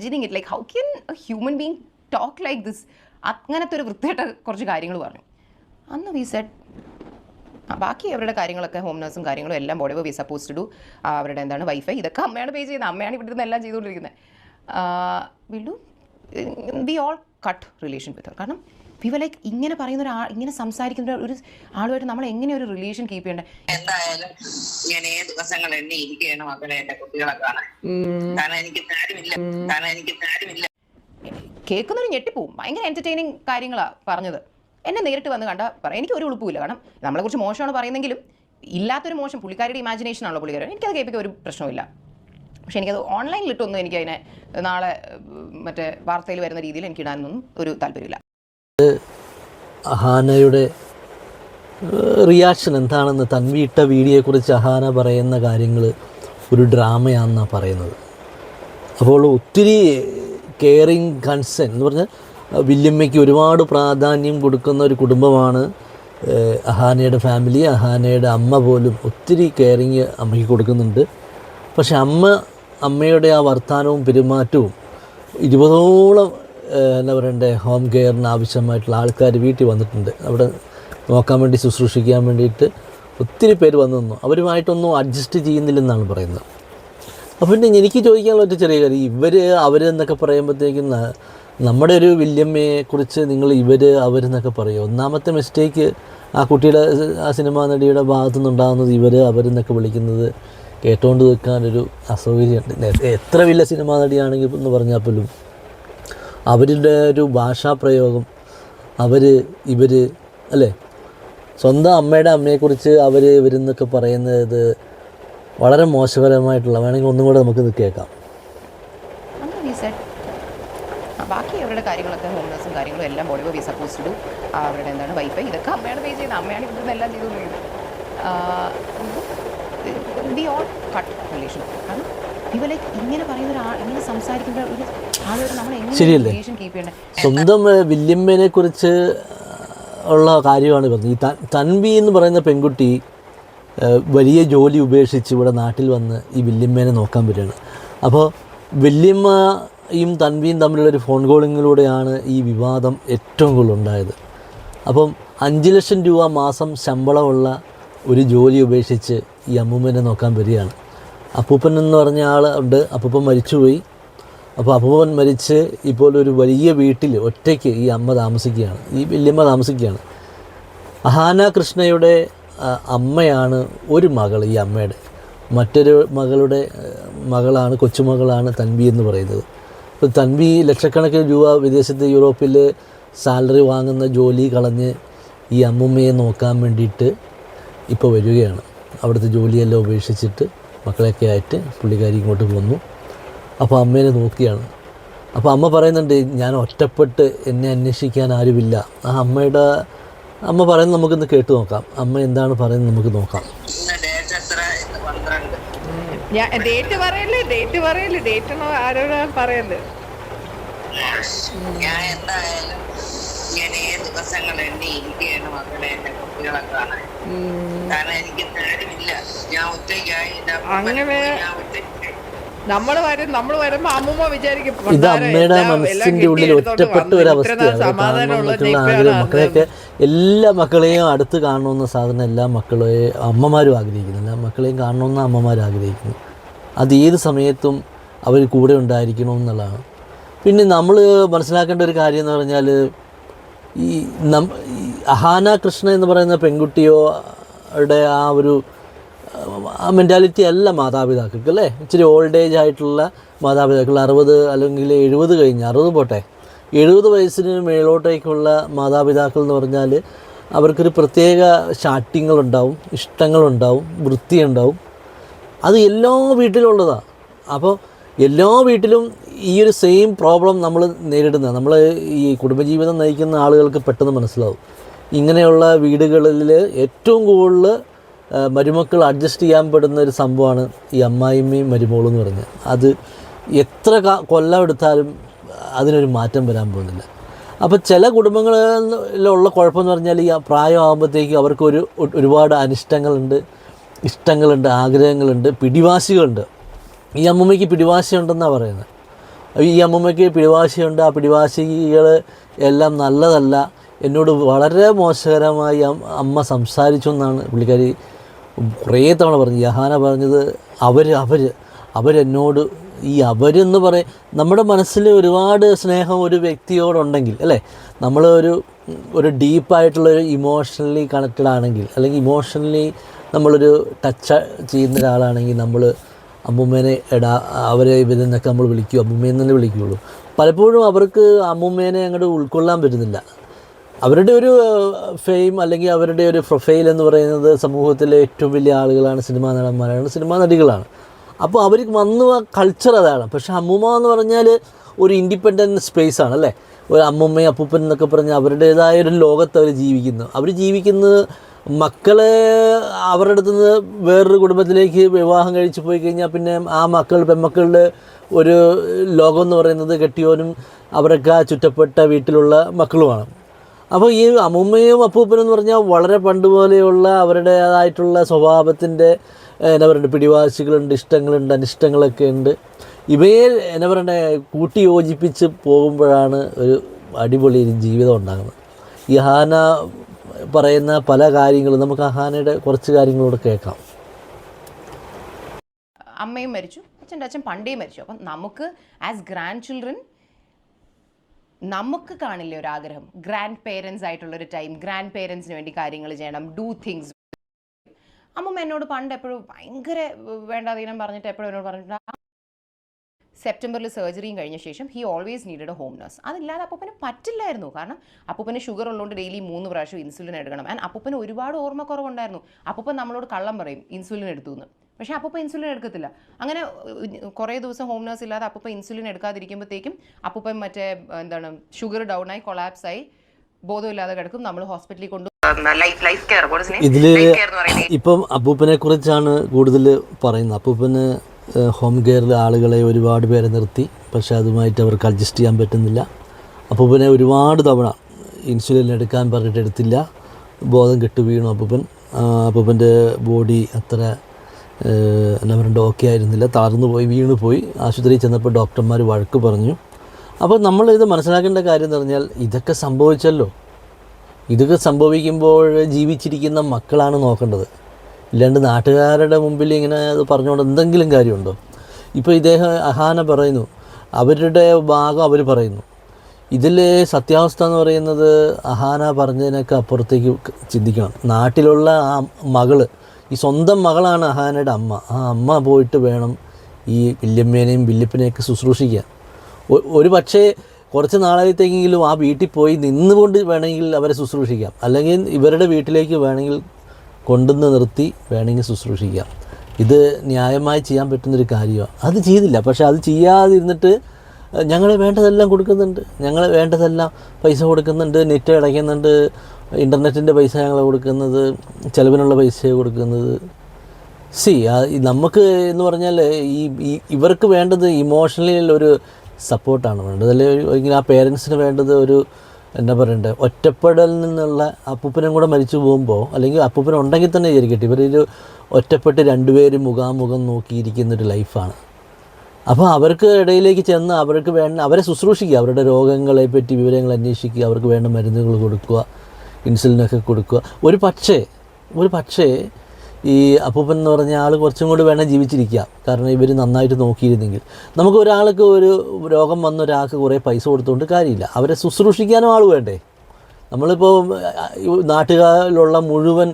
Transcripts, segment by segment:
Imagining it like how can A human being talk like this. അങ്ങനത്തെ ഒരു വൃത്തിയായിട്ട് കുറച്ച് കാര്യങ്ങൾ പറഞ്ഞു. അന്ന് വി സെഡ് ബാക്കി അവരുടെ കാര്യങ്ങളൊക്കെ ഹോം നഴ്സും കാര്യങ്ങളും എല്ലാം body we suppose to do. അവരുടെ എന്താണ് വൈഫൈ ഇതൊക്കെ അമ്മയാണ് പേ ചെയ്യുന്നത്. അമ്മയാണ് ഇവിടെ നിന്ന് എല്ലാം ചെയ്തുകൊണ്ടിരിക്കുന്നത്. Will do we all cut relation with. കാരണം വി വർ ലൈക്ക് ഇങ്ങനെ പറയുന്ന ഇങ്ങനെ സംസാരിക്കുന്ന ഒരു ആളുമായിട്ട് നമ്മൾ എങ്ങനെ ഒരു റിലേഷൻ കീപ്പ് ചെയ്യേണ്ടത്. എന്തായാലും ഞാൻ ദിവസങ്ങൾ എണ്ണി ഇരിക്കുകയാണ് മക്കളെ എന്റെ കുട്ടികളെ കാണാൻ. കാരണം എനിക്ക് താരമില്ല. കേൾക്കുന്നൊരു ഞെട്ടിപ്പോവും. ഭയങ്കര എൻ്റർടൈനിങ് കാര്യങ്ങളാണ് പറഞ്ഞത്. എന്നെ നേരിട്ട് വന്ന് കണ്ടാൽ പറയാം എനിക്ക് ഒരു ഉളുപ്പില്ല. കാരണം നമ്മളെക്കുറിച്ച് മോശമാണ് പറയുന്നെങ്കിലും ഇല്ലാത്തൊരു മോശം പുള്ളിക്കാരുടെ ഇമാജിനേഷൻ ആണല്ലോ പുള്ളിക്കാരൻ. എനിക്കത് കേൾപ്പിക്കാൻ ഒരു പ്രശ്നമില്ല. പക്ഷെ എനിക്കത് ഓൺലൈനിലിട്ടൊന്നും എനിക്കതിനെ നാളെ മറ്റേ വാർത്തയിൽ വരുന്ന രീതിയിൽ എനിക്ക് ഇടാനൊന്നും ഒരു താല്പര്യമില്ല. അഹാനയുടെ റിയാക്ഷൻ എന്താണെന്ന് തൻവി ഇട്ട വീഡിയോയെക്കുറിച്ച് അഹാന പറയുന്ന കാര്യങ്ങൾ ഒരു ഡ്രാമയാണെന്നാണ് പറയുന്നത്. അപ്പോൾ ഒത്തിരി കെയറിങ് കൺസേൺ എന്ന് പറഞ്ഞാൽ വല്യമ്മയ്ക്ക് ഒരുപാട് പ്രാധാന്യം കൊടുക്കുന്ന ഒരു കുടുംബമാണ് അഹാനയുടെ ഫാമിലി. അഹാനയുടെ അമ്മ പോലും ഒത്തിരി കെയറിങ് അമ്മയ്ക്ക് കൊടുക്കുന്നുണ്ട്. പക്ഷെ അമ്മയുടെ ആ വർത്തമാനവും പെരുമാറ്റവും 20ഓളം എന്താ പറയണ്ടേ ഹോം കെയറിന് ആവശ്യമായിട്ടുള്ള ആൾക്കാർ വീട്ടിൽ വന്നിട്ടുണ്ട്. അവിടെ നോക്കാൻ വേണ്ടി ശുശ്രൂഷിക്കാൻ വേണ്ടിയിട്ട് ഒത്തിരി പേര് വന്നു നിന്നു. അവരുമായിട്ടൊന്നും അഡ്ജസ്റ്റ് ചെയ്യുന്നില്ലെന്നാണ് പറയുന്നത്. അപ്പോൾ പിന്നെ എനിക്ക് ചോദിക്കാനുള്ള ഒരു ചെറിയ കാര്യം, അവരെന്നൊക്കെ പറയുമ്പോഴത്തേക്കും നമ്മുടെ ഒരു വല്യമ്മയെക്കുറിച്ച് നിങ്ങൾ അവരെന്നൊക്കെ പറയും. ഒന്നാമത്തെ മിസ്റ്റേക്ക് ആ കുട്ടിയുടെ ആ സിനിമാ നടിയുടെ ഭാഗത്തുനിന്നുണ്ടാകുന്നത് അവരെന്നൊക്കെ വിളിക്കുന്നത് കേട്ടുകൊണ്ട് നിൽക്കാനൊരു അസൗകര്യമുണ്ട്. എത്ര വലിയ സിനിമാ നടിയാണെങ്കിൽ എന്ന് പറഞ്ഞാൽ പോലും അവരുടെ ഒരു ഭാഷാപ്രയോഗം അല്ലേ സ്വന്തം അമ്മയുടെ അമ്മയെക്കുറിച്ച് ഇവരെന്നൊക്കെ പറയുന്നത് വളരെ മോശകരമായിട്ടുള്ള. വേണമെങ്കിൽ ഒന്നും കൂടെ നമുക്കിത് കേൾക്കാം. ബാക്കി അവരുടെ കാര്യങ്ങളൊക്കെ ഹോം നഴ്സും കാര്യങ്ങളും എല്ലാം body we suppose to do. അവരുടെ എന്താണ് വൈഫൈ ഇതൊക്കെ അമ്മയാണ് പേ ചെയ്യുന്നത്. അമ്മയാണ് ഇവിടെ നിന്ന് എല്ലാം ചെയ്തുകൊണ്ടിരിക്കുന്നത്. We all cut relation. കാരണം ഇവ ലൈക്ക് ഇങ്ങനെ പറയുന്ന ഇങ്ങനെ സംസാരിക്കുന്ന ഒരു ആളുകൾ നമ്മൾ എങ്ങനെ റിലേഷൻ കീപ്പ് ചെയ്യേണ്ടത്. സ്വന്തം വല്യമ്മേനെ കുറിച്ച് ഉള്ള കാര്യമാണ് പറഞ്ഞത്. ഈ തൻവി എന്ന് പറയുന്ന പെൺകുട്ടി വലിയ ജോലി ഉപേക്ഷിച്ച് ഇവിടെ നാട്ടിൽ വന്ന് ഈ വല്യമ്മേനെ നോക്കാൻ വരികയാണ്. അപ്പോൾ വല്യമ്മയും തൻവിയും തമ്മിലുള്ളൊരു ഫോൺ കോളിങ്ങിലൂടെയാണ് ഈ വിവാദം ഏറ്റവും കൂടുതൽ ഉണ്ടായത്. അപ്പം 5 ലക്ഷം രൂപ മാസം ശമ്പളമുള്ള ഒരു ജോലി ഉപേക്ഷിച്ച് ഈ അമ്മൂമ്മേനെ നോക്കാൻ വരികയാണ്. അപ്പൂപ്പൻ എന്ന് പറഞ്ഞ ആളുണ്ട്. അപ്പൂപ്പൻ മരിച്ചുപോയി. അപ്പോൾ അപ്പൂപ്പൻ മരിച്ച് ഇപ്പോൾ ഒരു വലിയ വീട്ടിൽ ഒറ്റയ്ക്ക് ഈ അമ്മ താമസിക്കുകയാണ്, ഈ വല്യമ്മ താമസിക്കുകയാണ്. അഹാന കൃഷ്ണയുടെ അമ്മയാണ് ഒരു മകൾ ഈ അമ്മയുടെ. മറ്റൊരു മകളാണ് കൊച്ചുമകളാണ് തൻവി എന്ന് പറയുന്നത്. ഇപ്പോൾ തൻവി ലക്ഷക്കണക്കിന് രൂപ വിദേശത്ത് യൂറോപ്പിൽ സാലറി വാങ്ങുന്ന ജോലി കളഞ്ഞ് ഈ അമ്മൂമ്മയെ നോക്കാൻ വേണ്ടിയിട്ട് ഇപ്പോൾ വരികയാണ്. അവിടുത്തെ ജോലിയെല്ലാം ഉപേക്ഷിച്ചിട്ട് മക്കളെയൊക്കെ ആയിട്ട് പുള്ളിക്കാരി ഇങ്ങോട്ട് വന്നു. അപ്പോൾ അമ്മേനെ നോക്കിയാണ്. അപ്പോൾ അമ്മ പറയുന്നുണ്ട്, ഞാൻ ഒറ്റപ്പെട്ട് എന്നെ അന്വേഷിക്കാൻ ആരുമില്ല. ആ അമ്മ പറയുന്നത് നമുക്കിന്ന് കേട്ട് നോക്കാം. അമ്മ എന്താണ് പറയുന്നത് നമുക്ക് നോക്കാം. ഡേറ്റ് പറയല്ലേ ആരോടാ പറയല്ലേ. ഞാൻ എന്തായാലും ഞാൻ ദിവസങ്ങൾ എണ്ണി ഇരിക്കുകയാണ് മക്കളെ എന്റെ കുട്ടികളെ കാണാൻ. കാരണം എനിക്ക് താരമില്ല. ഞാൻ ഒറ്റയ്ക്കായി. നമ്മള് വരുമ്പോ അമ്മൂമ്മ വിചാരിക്കും ഇത് അമ്മയുടെ മനസ്സിൻ്റെ ഉള്ളിൽ ഒറ്റപ്പെട്ട ഒരു അവസ്ഥയാണ്. മക്കളെയൊക്കെ എല്ലാ മക്കളെയും അടുത്ത് കാണണമെന്ന സാധനം എല്ലാ അമ്മമാരും ആഗ്രഹിക്കുന്നു. എല്ലാ മക്കളെയും കാണണമെന്ന് അമ്മമാരും ആഗ്രഹിക്കുന്നു. അത് ഏത് സമയത്തും അവർ കൂടെ ഉണ്ടായിരിക്കണമെന്നുള്ളതാണ്. പിന്നെ നമ്മൾ മനസ്സിലാക്കേണ്ട ഒരു കാര്യം എന്ന് പറഞ്ഞാൽ ഈ അഹാന കൃഷ്ണ എന്ന് പറയുന്ന പെൺകുട്ടിയുടെ ആ ഒരു മെൻറ്റാലിറ്റി അല്ല മാതാപിതാക്കൾക്ക് അല്ലേ. ഇച്ചിരി ഓൾഡ് ഏജ് ആയിട്ടുള്ള മാതാപിതാക്കൾ 60 അല്ലെങ്കിൽ 70 കഴിഞ്ഞ് 60 പോട്ടെ 70 വയസ്സിന് മേലോട്ടേക്കുള്ള മാതാപിതാക്കൾ എന്ന് പറഞ്ഞാൽ അവർക്കൊരു പ്രത്യേക ശാഠ്യങ്ങളുണ്ടാവും, ഇഷ്ടങ്ങളുണ്ടാവും, വൃത്തിയുണ്ടാവും. അത് എല്ലാ വീട്ടിലുള്ളതാണ്. അപ്പോൾ എല്ലാ വീട്ടിലും ഈ ഒരു സെയിം പ്രോബ്ലം നമ്മൾ നേരിടുന്ന നമ്മൾ ഈ കുടുംബജീവിതം നയിക്കുന്ന ആളുകൾക്ക് പെട്ടെന്ന് മനസ്സിലാവും. ഇങ്ങനെയുള്ള വീടുകളിൽ ഏറ്റവും കൂടുതൽ മരുമക്കൾ അഡ്ജസ്റ്റ് ചെയ്യാൻ പെടുന്ന ഒരു സംഭവമാണ് ഈ അമ്മായിമ്മയും മരുമോളും എന്ന് പറഞ്ഞാൽ. അത് എത്ര കൊല്ലം എടുത്താലും അതിനൊരു മാറ്റം വരാൻ പോകുന്നില്ല. അപ്പോൾ ചില കുടുംബങ്ങളിലുള്ള കുഴപ്പമെന്ന് പറഞ്ഞാൽ ഈ പ്രായമാകുമ്പോഴത്തേക്കും അവർക്ക് ഒരുപാട് അനിഷ്ടങ്ങളുണ്ട്, ഇഷ്ടങ്ങളുണ്ട്, ആഗ്രഹങ്ങളുണ്ട്, പിടിവാശികളുണ്ട്. ഈ അമ്മൂമ്മയ്ക്ക് പിടിവാശിയുണ്ടെന്നാണ് പറയുന്നത്. ഈ അമ്മൂമ്മയ്ക്ക് പിടിവാശിയുണ്ട്, ആ പിടിവാശികൾ എല്ലാം നല്ലതല്ല, എന്നോട് വളരെ മോശകരമായി അമ്മ സംസാരിച്ചു എന്നാണ് പുള്ളിക്കാരി കുറേ തവണ പറഞ്ഞു. യഹാന പറഞ്ഞത് അവരെന്നോട്, ഈ അവരെന്ന് പറയും, നമ്മുടെ മനസ്സിൽ ഒരുപാട് സ്നേഹം ഒരു വ്യക്തിയോടുണ്ടെങ്കിൽ അല്ലേ, നമ്മൾ ഒരു ഡീപ്പായിട്ടുള്ളൊരു ഇമോഷണലി കണക്റ്റഡ് ആണെങ്കിൽ, അല്ലെങ്കിൽ ഇമോഷണലി നമ്മളൊരു ടച്ച് ചെയ്യുന്ന ഒരാളാണെങ്കിൽ നമ്മൾ അമ്മൂമ്മേനെ അവരെ ഇവരെന്നൊക്കെ നമ്മൾ വിളിക്കും, അമ്മൂമ്മേന്ന് തന്നെ വിളിക്കുകയുള്ളൂ. പലപ്പോഴും അവർക്ക് അമ്മൂമ്മേനെ അങ്ങോട്ട് ഉൾക്കൊള്ളാൻ പറ്റുന്നില്ല. അവരുടെ ഒരു ഫെയിം അല്ലെങ്കിൽ അവരുടെ ഒരു പ്രൊഫൈൽ എന്ന് പറയുന്നത് സമൂഹത്തിലെ ഏറ്റവും വലിയ ആളുകളാണ്, സിനിമാ നടന്മാരാണ്, സിനിമാ നടികളാണ്. അപ്പോൾ അവർക്ക് വന്നു ആ കൾച്ചർ അതാണ്. പക്ഷേ അമ്മൂമ്മ എന്ന് പറഞ്ഞാൽ ഒരു ഇൻഡിപെൻഡൻറ്റ് സ്പേസാണ് അല്ലേ. ഒരു അമ്മൂമ്മയും അപ്പൂപ്പൻ എന്നൊക്കെ പറഞ്ഞാൽ അവരുടേതായ ഒരു ലോകത്ത് അവർ ജീവിക്കുന്നത് മക്കളെ അവരുടെ അടുത്ത് നിന്ന് വേറൊരു കുടുംബത്തിലേക്ക് വിവാഹം കഴിച്ച് പോയി കഴിഞ്ഞാൽ പിന്നെ ആ പെൺമക്കളുടെ ഒരു ലോകം എന്ന് പറയുന്നത് കെട്ടിയോനും അവരൊക്കെ ചുറ്റപ്പെട്ട വീട്ടിലുള്ള മക്കളുമാണ്. അപ്പോൾ ഈ അമ്മൂമ്മയും അപ്പൂപ്പനും എന്ന് പറഞ്ഞാൽ വളരെ പണ്ട് പോലെയുള്ള അവരുടേതായിട്ടുള്ള സ്വഭാവത്തിൻ്റെ എന്നാ പറയുക പിടിവാശികളുണ്ട്, ഇഷ്ടങ്ങളുണ്ട്, അനിഷ്ടങ്ങളൊക്കെ ഉണ്ട്. ഇവയെ എന്നാ പറയണ്ടേ കൂട്ടി യോജിപ്പിച്ച് പോകുമ്പോഴാണ് ഒരു അടിപൊളി ജീവിതം ഉണ്ടാകുന്നത്. ഈ ഹാന പറയുന്ന പല കാര്യങ്ങളും നമുക്ക് ഹാനയുടെ കുറച്ച് കാര്യങ്ങളോട് കേൾക്കാം. അമ്മയും മരിച്ചു, അച്ഛൻ പണ്ടേ മരിച്ചു. അപ്പം നമുക്ക് ആസ് ഗ്രാൻഡ് ചിൽഡ്രൻ നമുക്ക് കാണില്ലേ ഒരാഗ്രഹം, ഗ്രാൻഡ് പേരൻസ് ആയിട്ടുള്ളൊരു ടൈം, ഗ്രാൻഡ് പേരൻസിന് വേണ്ടി കാര്യങ്ങൾ ചെയ്യണം, ഡൂ തിങ്സ്. അമ്മമ്മ എന്നോട് പണ്ട് എപ്പോഴും ഭയങ്കര വേണ്ടാതീനം പറഞ്ഞിട്ട് എപ്പോഴും എന്നോട് പറഞ്ഞിട്ടുണ്ട്, സെപ്റ്റംബറിൽ സർജറിയും കഴിഞ്ഞ ശേഷം he always needed A home nurse. അതില്ലാതെ അപ്പൂപ്പന് പറ്റില്ലായിരുന്നു. കാരണം അപ്പൂപ്പന് ഷുഗർ ഉള്ളതുകൊണ്ട് ഡെയിലി 3 പ്രാവശ്യം ഇൻസുലിൻ എടുക്കണം. ആൻഡ് അപ്പൂപ്പന് ഒരുപാട് ഓർമ്മക്കുറവുണ്ടായിരുന്നു. അപ്പൂപ്പൻ നമ്മളോട് കള്ളം പറയും ഇൻസുലിൻ എടുത്തു എന്ന്, പക്ഷേ അപ്പൂപ്പ ഇൻസുലിൻ എടുക്കത്തില്ല. അങ്ങനെ കുറേ ദിവസം ഹോം നഴ്സ് ഇല്ലാതെ അപ്പൂപ്പ ഇൻസുലിൻ എടുക്കാതിരിക്കുമ്പോഴത്തേക്കും അപ്പൂപ്പൻ ഷുഗർ ഡൗൺ ആയി കൊളാപ്സ് ആയി ബോധമില്ലാതെ കിടക്കും. നമ്മൾ ഹോസ്പിറ്റലിൽ കൊണ്ടു ഇതിൽ ഇപ്പം അപ്പൂപ്പനെ കുറിച്ചാണ് കൂടുതൽ പറയുന്നത്. അപ്പൂപ്പന് ഹോം കെയറിൽ ആളുകളെ ഒരുപാട് പേരെ നിർത്തി, പക്ഷേ അതുമായിട്ട് അവർക്ക് അഡ്ജസ്റ്റ് ചെയ്യാൻ പറ്റുന്നില്ല. അപ്പൂപ്പനെ ഒരുപാട് തവണ ഇൻസുലിൻ എടുക്കാൻ പറഞ്ഞിട്ട് എടുത്തില്ല, ബോധം കെട്ടു വീണു അപ്പൂപ്പൻ്റെ ബോഡി അത്ര എന്നാ പറയണ്ട ഓക്കെ ആയിരുന്നില്ല, തളർന്നു പോയി, വീണു പോയി. ആശുപത്രിയിൽ ചെന്നപ്പോൾ ഡോക്ടർമാർ വഴക്ക് പറഞ്ഞു. അപ്പോൾ നമ്മളിത് മനസ്സിലാക്കേണ്ട കാര്യം എന്ന് പറഞ്ഞാൽ ഇതൊക്കെ സംഭവിച്ചല്ലോ, ഇതൊക്കെ സംഭവിക്കുമ്പോൾ ജീവിച്ചിരിക്കുന്ന മക്കളാണ് നോക്കേണ്ടത്. ഇല്ലാണ്ട് നാട്ടുകാരുടെ മുമ്പിൽ ഇങ്ങനെ അത് പറഞ്ഞുകൊണ്ട് എന്തെങ്കിലും കാര്യമുണ്ടോ? ഇപ്പോൾ അഹാന പറയുന്നു, അവരുടെ ഭാഗം അവർ പറയുന്നു. ഇതിൽ സത്യാവസ്ഥ എന്ന് അഹാന പറഞ്ഞതിനൊക്കെ അപ്പുറത്തേക്ക് ചിന്തിക്കണം. നാട്ടിലുള്ള ആ മകള്, ഈ സ്വന്തം മകളാണ് അഹാനയുടെ അമ്മ. ആ അമ്മ പോയിട്ട് വേണം ഈ വല്യമ്മേനെയും വല്യപ്പനെയൊക്കെ ശുശ്രൂഷിക്കാൻ. ഒരു പക്ഷേ കുറച്ച് നാളത്തേക്കെങ്കിലും ആ വീട്ടിൽ പോയി നിന്നുകൊണ്ട് വേണമെങ്കിൽ അവരെ ശുശ്രൂഷിക്കാം, അല്ലെങ്കിൽ ഇവരുടെ വീട്ടിലേക്ക് വേണമെങ്കിൽ കൊണ്ടുവന്ന് നിർത്തി വേണമെങ്കിൽ ശുശ്രൂഷിക്കാം. ഇത് ന്യായമായി ചെയ്യാൻ പറ്റുന്നൊരു കാര്യമാണ്. അത് ചെയ്തില്ല. പക്ഷേ അത് ചെയ്യാതിരുന്നിട്ട് ഞങ്ങൾ വേണ്ടതെല്ലാം കൊടുക്കുന്നുണ്ട്, ഞങ്ങൾ വേണ്ടതെല്ലാം പൈസ കൊടുക്കുന്നുണ്ട്, നെറ്റ് അടയ്ക്കുന്നുണ്ട്, ഇൻ്റർനെറ്റിൻ്റെ പൈസ ഞങ്ങൾ കൊടുക്കുന്നത്, ചിലവിനുള്ള പൈസ കൊടുക്കുന്നത്. നമുക്ക് എന്ന് പറഞ്ഞാൽ ഇവർക്ക് വേണ്ടത് ഇമോഷണലി ഒരു സപ്പോർട്ടാണ് വേണ്ടത്. അല്ലെങ്കിൽ ആ പേരൻസിന് വേണ്ടത് ഒരു എന്താ പറയണ്ടേ ഒറ്റപ്പെടലിൽ നിന്നുള്ള. അപ്പൂപ്പനും കൂടെ മരിച്ചു പോകുമ്പോൾ, അല്ലെങ്കിൽ അപ്പൂപ്പൻ ഉണ്ടെങ്കിൽ തന്നെ വിചാരിക്കട്ടെ, ഇവരൊരു ഒറ്റപ്പെട്ട് രണ്ടുപേരും മുഖാമുഖം നോക്കിയിരിക്കുന്നൊരു ലൈഫാണ്. അപ്പോൾ അവർക്ക് ഇടയിലേക്ക് ചെന്ന് അവരെ ശുശ്രൂഷിക്കുക, അവരുടെ രോഗങ്ങളെ പറ്റി വിവരങ്ങൾ അന്വേഷിക്കുക, അവർക്ക് വേണ്ട മരുന്നുകൾ കൊടുക്കുക, ഇൻസുലിനൊക്കെ കൊടുക്കുക. ഒരു പക്ഷേ ഈ അപ്പൂപ്പൻ എന്ന് പറഞ്ഞ ആൾ കുറച്ചും കൂടി വേണം ജീവിച്ചിരിക്കുക. കാരണം ഇവർ നന്നായിട്ട് നോക്കിയിരുന്നെങ്കിൽ. നമുക്ക് ഒരാൾക്ക് ഒരു രോഗം വന്ന ഒരാൾക്ക് കുറേ പൈസ കൊടുത്തുകൊണ്ട് കാര്യമില്ല, അവരെ ശുശ്രൂഷിക്കാനും ആൾ വേണ്ടേ. നമ്മളിപ്പോൾ നാട്ടുകാരിലുള്ള മുഴുവൻ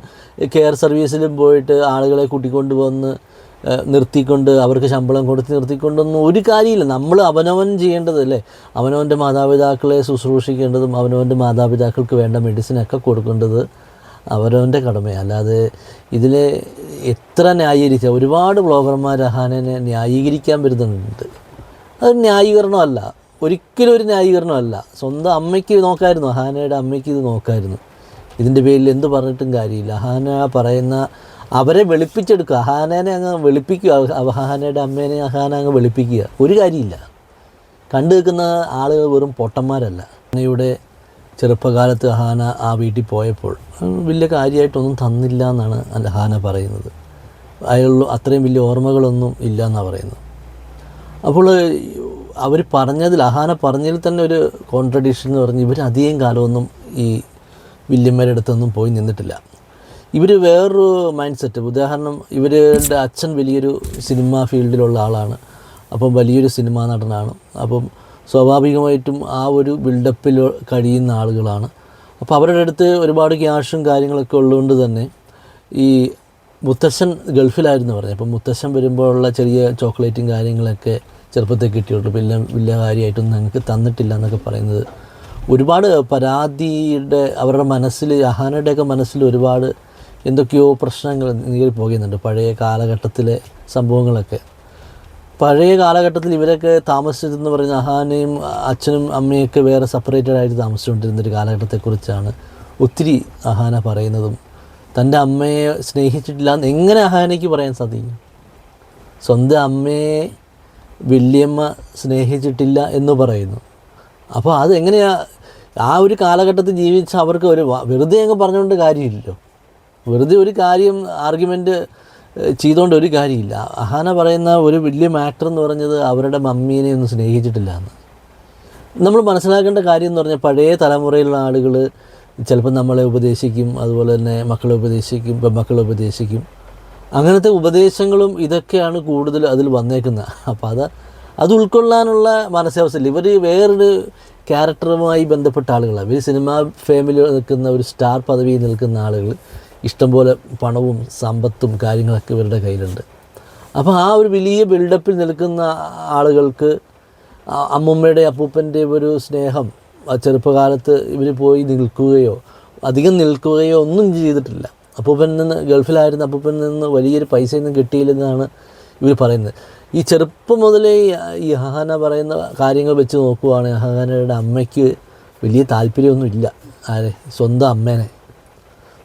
കെയർ സർവീസിലും പോയിട്ട് ആളുകളെ കൂട്ടിക്കൊണ്ട് വന്ന് നിർത്തിക്കൊണ്ട് അവർക്ക് ശമ്പളം കൊടുത്ത് നിർത്തിക്കൊണ്ടൊന്നും ഒരു കാര്യമില്ല. നമ്മൾ അവനവൻ ചെയ്യേണ്ടതല്ലേ, അവനവൻ്റെ മാതാപിതാക്കളെ ശുശ്രൂഷിക്കേണ്ടതും അവനവൻ്റെ മാതാപിതാക്കൾക്ക് വേണ്ട മെഡിസിനൊക്കെ കൊടുക്കേണ്ടത് അവരവൻ്റെ കടമയാണ്. അല്ലാതെ ഇതിൽ എത്ര ന്യായീകരിച്ച ഒരുപാട് ബ്ലോഗർമാർ അഹാനെ ന്യായീകരിക്കാൻ വരുന്നുണ്ട്. അത് ന്യായീകരണമല്ല, ഒരിക്കലും ഒരു ന്യായീകരണമല്ല. സ്വന്തം അമ്മയ്ക്ക് നോക്കായിരുന്നു, അഹാനയുടെ അമ്മയ്ക്ക് ഇത് നോക്കായിരുന്നു. ഇതിൻ്റെ പേരിൽ എന്ത് പറഞ്ഞിട്ടും കാര്യമില്ല. അഹാന പറയുന്ന അവരെ വെളുപ്പിച്ചെടുക്കുക, അഹാനേനെ അങ്ങ് വെളുപ്പിക്കുക, അഹാനയുടെ അമ്മേനെ അഹാന അങ്ങ് വെളുപ്പിക്കുക. ഒരു കാര്യമില്ല. കണ്ടു നിൽക്കുന്ന ആളുകൾ വെറും പൊട്ടന്മാരല്ല. അഹാനയുടെ ചെറുപ്പകാലത്ത് അഹാന ആ വീട്ടിൽ പോയപ്പോൾ വലിയ കാര്യമായിട്ടൊന്നും തന്നില്ല എന്നാണ് അഹാന പറയുന്നത്. അത്രയും വലിയ ഓർമ്മകളൊന്നും ഇല്ല എന്നാണ് പറയുന്നത്. അപ്പോൾ അവർ പറഞ്ഞതിൽ, അഹാന പറഞ്ഞതിൽ തന്നെ ഒരു കോൺട്രഡിക്ഷൻ എന്ന് പറഞ്ഞ് ഇവർ അധികം കാലമൊന്നും ഈ വില്യമ്മയുടെ അടുത്തൊന്നും പോയി നിന്നിട്ടില്ല. ഇവർ വേറൊരു മൈൻഡ് സെറ്റ്. ഉദാഹരണം, ഇവരുടെ അച്ഛൻ വലിയൊരു സിനിമ ഫീൽഡിലുള്ള ആളാണ്, അപ്പം വലിയൊരു സിനിമാ നടനാണ്. അപ്പം സ്വാഭാവികമായിട്ടും ആ ഒരു ബിൽഡപ്പിൽ കഴിയുന്ന ആളുകളാണ്. അപ്പോൾ അവരുടെ അടുത്ത് ഒരുപാട് ക്യാഷും കാര്യങ്ങളൊക്കെ ഉള്ളതുകൊണ്ട് തന്നെ ഈ മുത്തശ്ശൻ ഗൾഫിലായിരുന്നു പറഞ്ഞത്. അപ്പം മുത്തശ്ശൻ വരുമ്പോഴുള്ള ചെറിയ ചോക്ലേറ്റും കാര്യങ്ങളൊക്കെ ചെറുപ്പത്തിൽ കിട്ടിയുള്ളൂ, പിന്നെ വലിയ കാര്യമായിട്ടൊന്നും ഞങ്ങൾക്ക് തന്നിട്ടില്ല എന്നൊക്കെ പറയുന്നത് ഒരുപാട് പരാതിയുടെ അവരുടെ മനസ്സിൽ, അഹാനയുടെയൊക്കെ മനസ്സിൽ ഒരുപാട് എന്തൊക്കെയോ പ്രശ്നങ്ങൾ നീങ്ങി പോകുന്നുണ്ട്. പഴയ കാലഘട്ടത്തിലെ സംഭവങ്ങളൊക്കെ, പഴയ കാലഘട്ടത്തിൽ ഇവരൊക്കെ താമസിച്ചതെന്ന് പറയുന്ന അഹാനയും അച്ഛനും അമ്മയൊക്കെ വേറെ സെപ്പറേറ്റഡ് ആയിട്ട് താമസിച്ചുകൊണ്ടിരുന്നൊരു കാലഘട്ടത്തെക്കുറിച്ചാണ് ഒത്തിരി അഹാന പറയുന്നതും. തൻ്റെ അമ്മയെ സ്നേഹിച്ചിട്ടില്ല എന്ന് എങ്ങനെ അഹാനയ്ക്ക് പറയാൻ സാധിക്കും? സ്വന്തം അമ്മയെ വല്യമ്മ സ്നേഹിച്ചിട്ടില്ല എന്ന് പറയുന്നു. അപ്പോൾ അതെങ്ങനെയാ ആ ഒരു കാലഘട്ടത്തിൽ ജീവിച്ച അവർക്ക് ഒരു വെറുതെ അങ്ങ് പറഞ്ഞുകൊണ്ട് കാര്യമില്ലല്ലോ. വെറുതെ ഒരു കാര്യം ആർഗ്യുമെൻ്റ് ചെയ്തുകൊണ്ട് ഒരു കാര്യമില്ല. അഹാന പറയുന്ന ഒരു വലിയ മാറ്റർ എന്ന് പറഞ്ഞത് അവരുടെ മമ്മീനെ ഒന്നും സ്നേഹിച്ചിട്ടില്ല എന്ന്. നമ്മൾ മനസ്സിലാക്കേണ്ട കാര്യം എന്ന് പറഞ്ഞാൽ പഴയ തലമുറയിലുള്ള ആളുകൾ ചിലപ്പോൾ നമ്മളെ ഉപദേശിക്കും, അതുപോലെ തന്നെ മക്കളെ ഉപദേശിക്കും, പെൺമക്കളെ ഉപദേശിക്കും. അങ്ങനത്തെ ഉപദേശങ്ങളും ഇതൊക്കെയാണ് കൂടുതൽ അതിൽ വന്നേക്കുന്നത്. അപ്പോൾ അത് ഉൾക്കൊള്ളാനുള്ള മനസ്സാവസ്ഥയില്ല. ഇവർ വേറൊരു ക്യാരക്ടറുമായി ബന്ധപ്പെട്ട ആളുകളാണ്. ഇവർ സിനിമാ ഫേമിൽ നിൽക്കുന്ന ഒരു സ്റ്റാർ പദവിയിൽ നിൽക്കുന്ന ആളുകൾ, ഇഷ്ടംപോലെ പണവും സമ്പത്തും കാര്യങ്ങളൊക്കെ ഇവരുടെ കയ്യിലുണ്ട്. അപ്പോൾ ആ ഒരു വലിയ ബിൽഡപ്പിൽ നിൽക്കുന്ന ആളുകൾക്ക് അമ്മുമ്മയുടെ അപ്പൂപ്പൻ്റെ ഒരു സ്നേഹം ചെറുപ്പകാലത്ത് ഇവർ പോയി നിൽക്കുകയോ അധികം നിൽക്കുകയോ ഒന്നും ചെയ്തിട്ടില്ല. അപ്പൂപ്പൻ നിന്ന് ഗൾഫിലായിരുന്ന അപ്പൂപ്പൻ നിന്ന് വലിയൊരു പൈസയൊന്നും കിട്ടിയില്ലെന്നാണ് ഇവർ പറയുന്നത്. ഈ ചെറുപ്പം മുതലേ ഈ അഹാന പറയുന്ന കാര്യങ്ങൾ വെച്ച് നോക്കുവാണെങ്കിൽ അഹാനയുടെ അമ്മയ്ക്ക് വലിയ താല്പര്യമൊന്നുമില്ല ആരെ, സ്വന്തം അമ്മേനെ.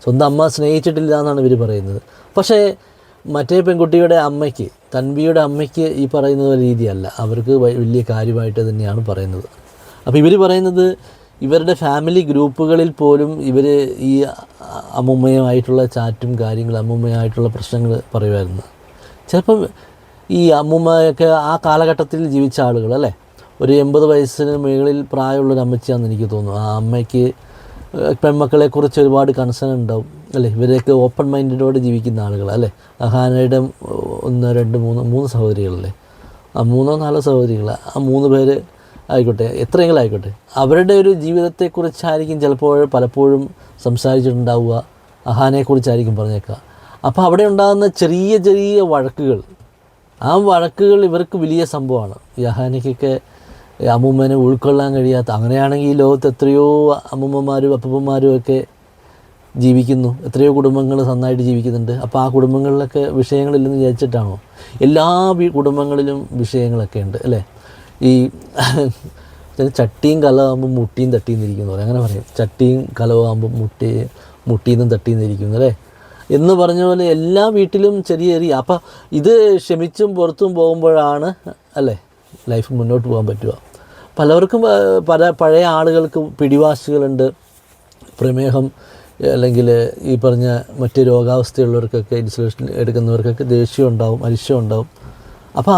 സ്വന്തം അമ്മ സ്നേഹിച്ചിട്ടില്ല എന്നാണ് ഇവർ പറയുന്നത്. പക്ഷേ മറ്റേ പെൺകുട്ടിയുടെ അമ്മയ്ക്ക്, തൻവിയുടെ അമ്മയ്ക്ക് ഈ പറയുന്ന രീതിയല്ല, അവർക്ക് വലിയ കാര്യമായിട്ട് തന്നെയാണ് പറയുന്നത്. അപ്പോൾ ഇവർ പറയുന്നത് ഇവരുടെ ഫാമിലി ഗ്രൂപ്പുകളിൽ പോലും ഇവർ ഈ അമ്മുമ്മയുമായിട്ടുള്ള ചാറ്റും കാര്യങ്ങളും അമ്മുമ്മയായിട്ടുള്ള പ്രശ്നങ്ങൾ പറയുമായിരുന്നു. ചിലപ്പം ഈ അമ്മുമ്മയൊക്കെ ആ കാലഘട്ടത്തിൽ ജീവിച്ച ആളുകൾ അല്ലേ, ഒരു 80 വയസ്സിന് മുകളിൽ പ്രായമുള്ളൊരു അമ്മച്ചിയാണെന്ന് എനിക്ക് തോന്നുന്നു. ആ അമ്മയ്ക്ക് പെൺമക്കളെക്കുറിച്ച് ഒരുപാട് കൺസേൺ ഉണ്ടാവും അല്ലേ. ഇവരെയൊക്കെ ഓപ്പൺ മൈൻഡോടെ ജീവിക്കുന്ന ആളുകൾ അല്ലേ. അഹാനയുടെ 1, 2, 3 സഹോദരികളല്ലേ, 3 or 4 സഹോദരികൾ, ആ 3 പേര് ആയിക്കോട്ടെ, എത്രയെങ്കിലും ആയിക്കോട്ടെ, അവരുടെ ഒരു ജീവിതത്തെക്കുറിച്ചായിരിക്കും ചിലപ്പോൾ പലപ്പോഴും സംസാരിച്ചിട്ടുണ്ടാവുക, അഹാനയെക്കുറിച്ചായിരിക്കും പറഞ്ഞേക്കുക. അപ്പോൾ അവിടെ ഉണ്ടാകുന്ന ചെറിയ ചെറിയ വഴക്കുകൾ, ആ വഴക്കുകൾ ഇവർക്ക് വലിയ സംഭവമാണ്. ഈ അഹാനയ്ക്കൊക്കെ അമ്മൂമ്മേനെ ഉൾക്കൊള്ളാൻ കഴിയാത്ത, അങ്ങനെയാണെങ്കിൽ ഈ ലോകത്ത് എത്രയോ അമ്മൂമ്മമാരും അപ്പൂപ്പന്മാരും ഒക്കെ ജീവിക്കുന്നു, എത്രയോ കുടുംബങ്ങൾ നന്നായിട്ട് ജീവിക്കുന്നുണ്ട്. അപ്പോൾ ആ കുടുംബങ്ങളിലൊക്കെ വിഷയങ്ങളില്ലെന്ന് വിചാരിച്ചിട്ടാണോ? എല്ലാ കുടുംബങ്ങളിലും വിഷയങ്ങളൊക്കെ ഉണ്ട് അല്ലേ. ഈ ചട്ടിയും കലമാകുമ്പോൾ മുട്ടിയും തട്ടിയെന്നിരിക്കുന്നു പറയും, അങ്ങനെ പറയും. ചട്ടിയും കലമാകുമ്പോൾ മുട്ടിയും തട്ടിയെന്നിരിക്കുന്നു അല്ലേ എന്ന് പറഞ്ഞ പോലെ എല്ലാ വീട്ടിലും ചെറിയ ചെറിയ. അപ്പം ഇത് ക്ഷമിച്ചും പുറത്തും പോകുമ്പോഴാണ് അല്ലേ ലൈഫ് മുന്നോട്ട് പോകാൻ പറ്റുക. പലവർക്കും പഴയ ആളുകൾക്ക് പിടിവാശികളുണ്ട്, പ്രമേഹം അല്ലെങ്കിൽ ഈ പറഞ്ഞ മറ്റ് രോഗാവസ്ഥയുള്ളവർക്കൊക്കെ ഇൻസുലിൻ എടുക്കുന്നവർക്കൊക്കെ ദേഷ്യം ഉണ്ടാവും, അരിശം ഉണ്ടാവും. അപ്പോൾ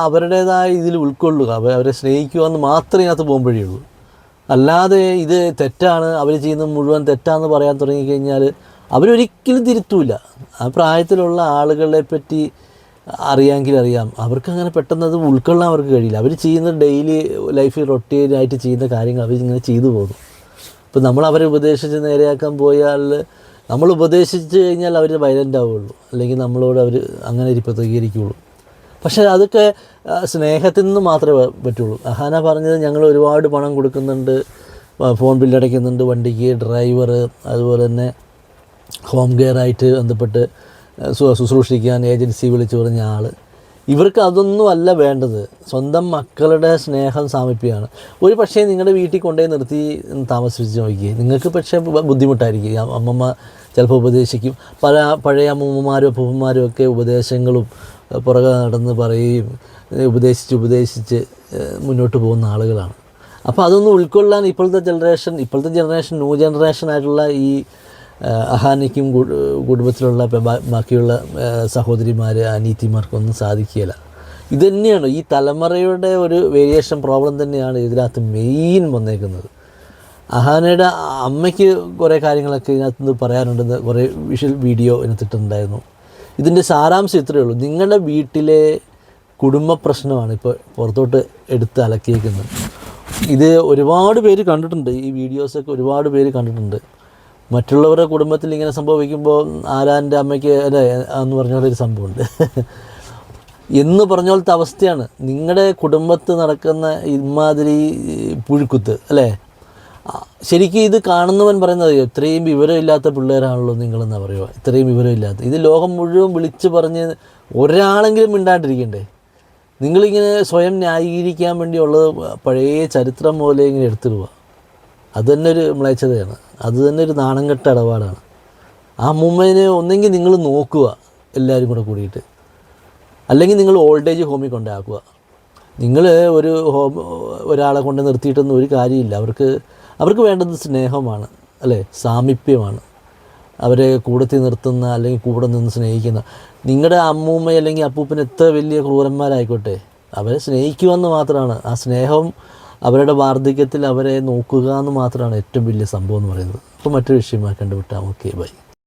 അവരുടേതായ ഇതിൽ ഉൾക്കൊള്ളുക, അവരെ സ്നേഹിക്കുക എന്ന് മാത്രമേ ഇതിനകത്ത് പോകുമ്പോഴേ ഉള്ളൂ. അല്ലാതെ ഇത് തെറ്റാണ്, അവർ ചെയ്യുന്നത് മുഴുവൻ തെറ്റാണെന്ന് പറയാൻ തുടങ്ങിക്കഴിഞ്ഞാൽ അവരൊരിക്കലും തിരുത്തൂല. ആ പ്രായത്തിലുള്ള ആളുകളെ പറ്റി അറിയാമെങ്കിൽ അറിയാം, അവർക്ക് അങ്ങനെ പെട്ടെന്ന് അത് ഉൾക്കൊള്ളാൻ അവർക്ക് കഴിയില്ല. അവർ ചെയ്യുന്ന ഡെയിലി ലൈഫിൽ റൊട്ടീനായിട്ട് ചെയ്യുന്ന കാര്യങ്ങൾ അവരിങ്ങനെ ചെയ്തു പോകുന്നു. ഇപ്പോൾ നമ്മൾ അവരെ ഉപദേശിച്ച് നേരെയാക്കാൻ പോയാൽ, നമ്മൾ ഉപദേശിച്ച് കഴിഞ്ഞാൽ അവർ വയലൻ്റ് ആവുകയുള്ളൂ, അല്ലെങ്കിൽ നമ്മളോട് അവർ അങ്ങനെ പ്രതികരിക്കുകയുള്ളൂ. പക്ഷേ അതൊക്കെ സ്നേഹത്തിൽ നിന്ന് മാത്രമേ പറ്റുള്ളൂ. അഹാന പറഞ്ഞത് ഞങ്ങൾ ഒരുപാട് പണം കൊടുക്കുന്നുണ്ട്, ഫോൺ ബില്ലടയ്ക്കുന്നുണ്ട്, വണ്ടിക്ക് ഡ്രൈവർ, അതുപോലെ തന്നെ ഹോം കെയർ ആയിട്ട് ബന്ധപ്പെട്ട് ശുശ്രൂഷിക്കാൻ ഏജൻസി വിളിച്ചു പറഞ്ഞ ആൾ. ഇവർക്ക് അതൊന്നും അല്ല വേണ്ടത്, സ്വന്തം മക്കളുടെ സ്നേഹം സാമീപ്യമാണ്. ഒരു പക്ഷേ നിങ്ങളുടെ വീട്ടിൽ കൊണ്ടുപോയി നിർത്തി താമസിച്ച് നോക്കിയേ, നിങ്ങൾക്ക് പക്ഷേ ബുദ്ധിമുട്ടായിരിക്കും. അമ്മമ്മ ചിലപ്പോൾ ഉപദേശിക്കും, പഴയ അമ്മൂമ്മമാരും അപ്പൂപ്പന്മാരും ഒക്കെ ഉപദേശങ്ങളും പുറകെ നടന്ന് പറയുകയും ഉപദേശിച്ച് മുന്നോട്ട് പോകുന്ന ആളുകളാണ്. അപ്പോൾ അതൊന്നും ഉൾക്കൊള്ളാൻ ഇപ്പോഴത്തെ ജനറേഷൻ ന്യൂ ജനറേഷനായിട്ടുള്ള ഈ അഹാനയ്ക്കും കുടുംബത്തിലുള്ള ബാക്കിയുള്ള സഹോദരിമാർ അനീതിമാർക്കൊന്നും സാധിക്കുകയില്ല. ഇത് തന്നെയാണ് ഈ തലമുറയുടെ ഒരു വേരിയേഷൻ പ്രോബ്ലം തന്നെയാണ് ഇതിനകത്ത് മെയിൻ വന്നേക്കുന്നത്. അഹാനയുടെ അമ്മയ്ക്ക് കുറേ കാര്യങ്ങളൊക്കെ ഇതിനകത്ത് നിന്ന് പറയാനുണ്ടെന്ന് കുറേ വിഷ്വൽ വീഡിയോ ഇതിനകത്തിട്ടുണ്ടായിരുന്നു. ഇതിൻ്റെ സാരാംശം ഇത്രയേ ഉള്ളൂ. നിങ്ങളുടെ വീട്ടിലെ കുടുംബ പ്രശ്നമാണ് ഇപ്പോൾ പുറത്തോട്ട് എടുത്ത് അലക്കിയേക്കുന്നത്. ഇത് ഒരുപാട് പേര് കണ്ടിട്ടുണ്ട്, ഈ വീഡിയോസൊക്കെ ഒരുപാട് പേര് കണ്ടിട്ടുണ്ട്. മറ്റുള്ളവരുടെ കുടുംബത്തിൽ ഇങ്ങനെ സംഭവിക്കുമ്പോൾ ആരാൻ്റെ അമ്മയ്ക്ക് അല്ലേ എന്ന് പറഞ്ഞൊരു സംഭവമുണ്ട് എന്ന് പറഞ്ഞ പോലത്തെ അവസ്ഥയാണ് നിങ്ങളുടെ കുടുംബത്ത് നടക്കുന്ന ഇമാതിരി പുഴുക്കുത്ത് അല്ലേ. ശരിക്കും ഇത് കാണുന്നവൻ പറയുന്നത് ഇത്രയും വിവരമില്ലാത്ത പിള്ളേരാണല്ലോ നിങ്ങളെന്നാ പറയുക, ഇത്രയും വിവരമില്ലാത്ത. ഇത് ലോകം മുഴുവൻ വിളിച്ച് പറഞ്ഞ് ഒരാളെങ്കിലും മിണ്ടാണ്ടിരിക്കണ്ടേ? നിങ്ങളിങ്ങനെ സ്വയം ന്യായീകരിക്കാൻ വേണ്ടിയുള്ളത് പഴയ ചരിത്രം പോലെ ഇങ്ങനെ എടുത്തിടുക. അത് തന്നെ ഒരു മ്ലേച്ഛതയാണ്, അത് തന്നെ ഒരു നാണം കെട്ട ഇടപാടാണ്. ആ അമ്മൂമ്മേനെ ഒന്നെങ്കിൽ നിങ്ങൾ നോക്കുക എല്ലാവരും കൂടെ കൂടിയിട്ട്, അല്ലെങ്കിൽ നിങ്ങൾ ഓൾഡ് ഏജ് ഹോമിൽ കൊണ്ടാക്കുക. നിങ്ങൾ ഒരാളെ കൊണ്ട് നിർത്തിയിട്ടൊന്നും ഒരു കാര്യമില്ല. അവർക്ക് വേണ്ടത് സ്നേഹമാണ് അല്ലേ, സാമീപ്യമാണ്. അവരെ കൂടത്തി നിർത്തുന്ന അല്ലെങ്കിൽ കൂടെ നിന്ന് സ്നേഹിക്കുന്ന നിങ്ങളുടെ അമ്മൂമ്മ അല്ലെങ്കിൽ അപ്പൂപ്പന് എത്ര വലിയ ക്രൂരന്മാരായിക്കോട്ടെ, അവരെ സ്നേഹിക്കുമെന്ന് മാത്രമാണ്. ആ സ്നേഹം അവരുടെ വാർദ്ധക്യത്തിൽ അവരെ നോക്കുക എന്ന് മാത്രമാണ് ഏറ്റവും വലിയ സംഭവം എന്ന് പറയുന്നത്. അപ്പോൾ മറ്റൊരു വിഷയമായി കണ്ടുവിട്ടാൽ ഓക്കെ ബൈ.